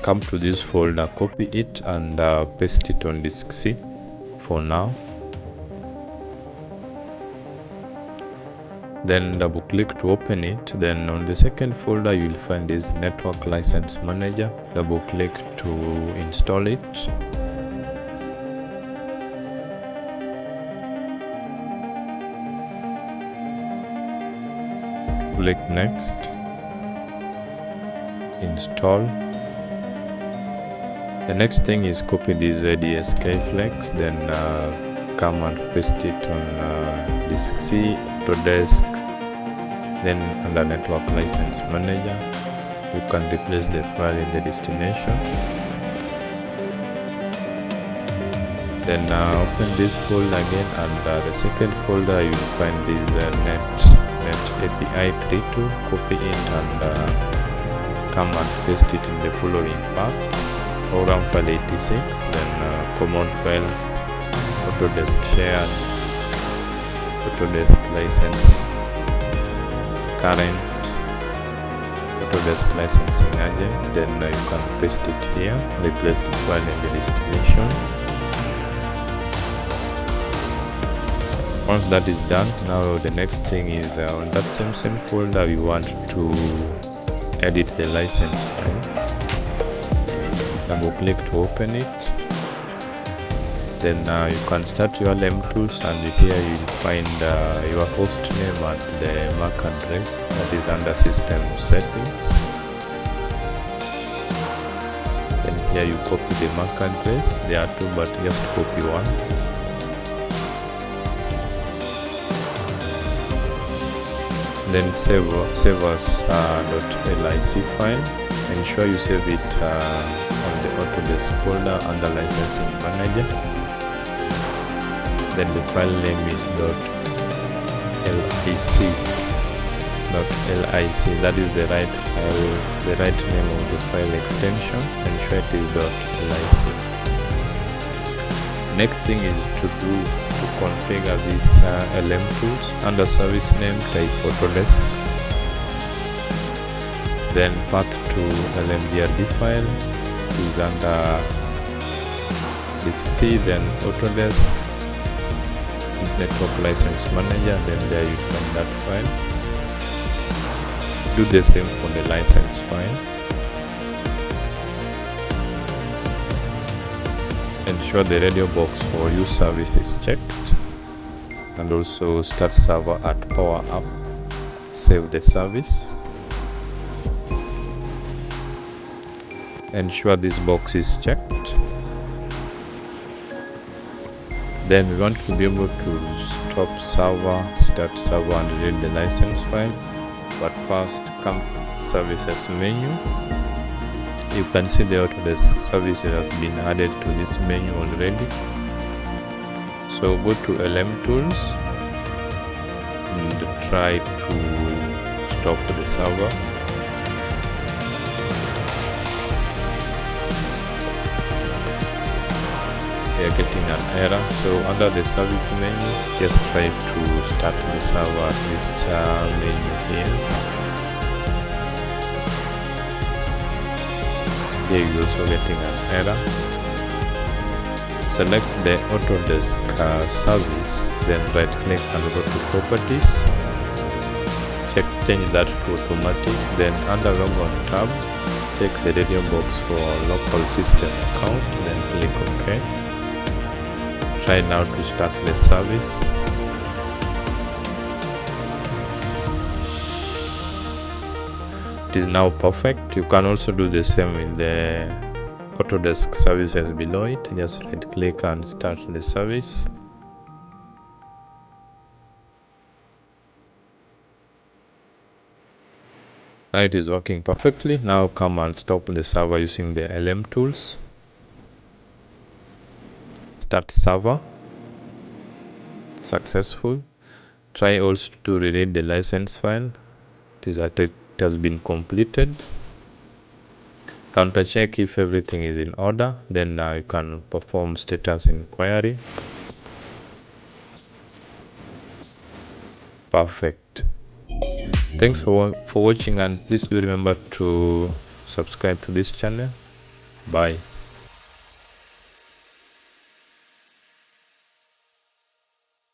come to this folder, copy it and paste it on disk C for now. Then double click to open it. Then on the second folder you will find this network license manager. Double click to install it. Click next, install. The next thing is copy this ADSK flex, then come and paste it on disk C, Autodesk. Then under network license manager you can replace the file in the destination. Then open this folder again, and the second folder you will find this net API 32. Copy it and come and paste it in the following path: program file 86, then command file, Autodesk shared, Autodesk license, current, Autodesk licensing agent. Then you can paste it here, replace the file in the destination. Once that is done, now the next thing is on that same folder we want to edit the license file. Double click to open it. Then you can start your LMTOOLS, and here you will find your host name and the MAC address that is under system settings. Then here you copy the MAC address. There are two, but just copy one. Then save as .lic file. Ensure you save it on the Autodesk folder under licensing manager. Then the file name is .lic. That is the right file, the right name of the file extension. Ensure it is .lic. Next thing is to configure this LMTOOLS. Under service name type Autodesk. Then path to LMDRD file is under disk C, then Autodesk network license manager. Then there you find that file. Do the same for the license file. Ensure the radio box for use service is checked, and also start server at power up. Save the service. Ensure this box is checked. Then we want to be able to stop server, start server, and read the license file. But first, come to services menu. You can see the Autodesk services has been added to this menu already. So go to LMTOOLS and try to stop the server. We are getting an error. So under the service menu, just try to start the server at this menu here. Here you're also getting an error. Select the Autodesk service, then right click and go to properties. Change that to automatic. Then under logon tab, check the radio box for local system account, then click OK. Try now to start the service. It is now perfect. You can also do the same in the Autodesk services below it. Just right click and start the service. Now it is working perfectly. Now come and stop the server using the LMTOOLS. Start server. Successful. Try also to read the license file. It has been completed. Counter check if everything is in order. Then you can perform status inquiry. Perfect. Thanks for watching, and please do remember to subscribe to this channel. Bye.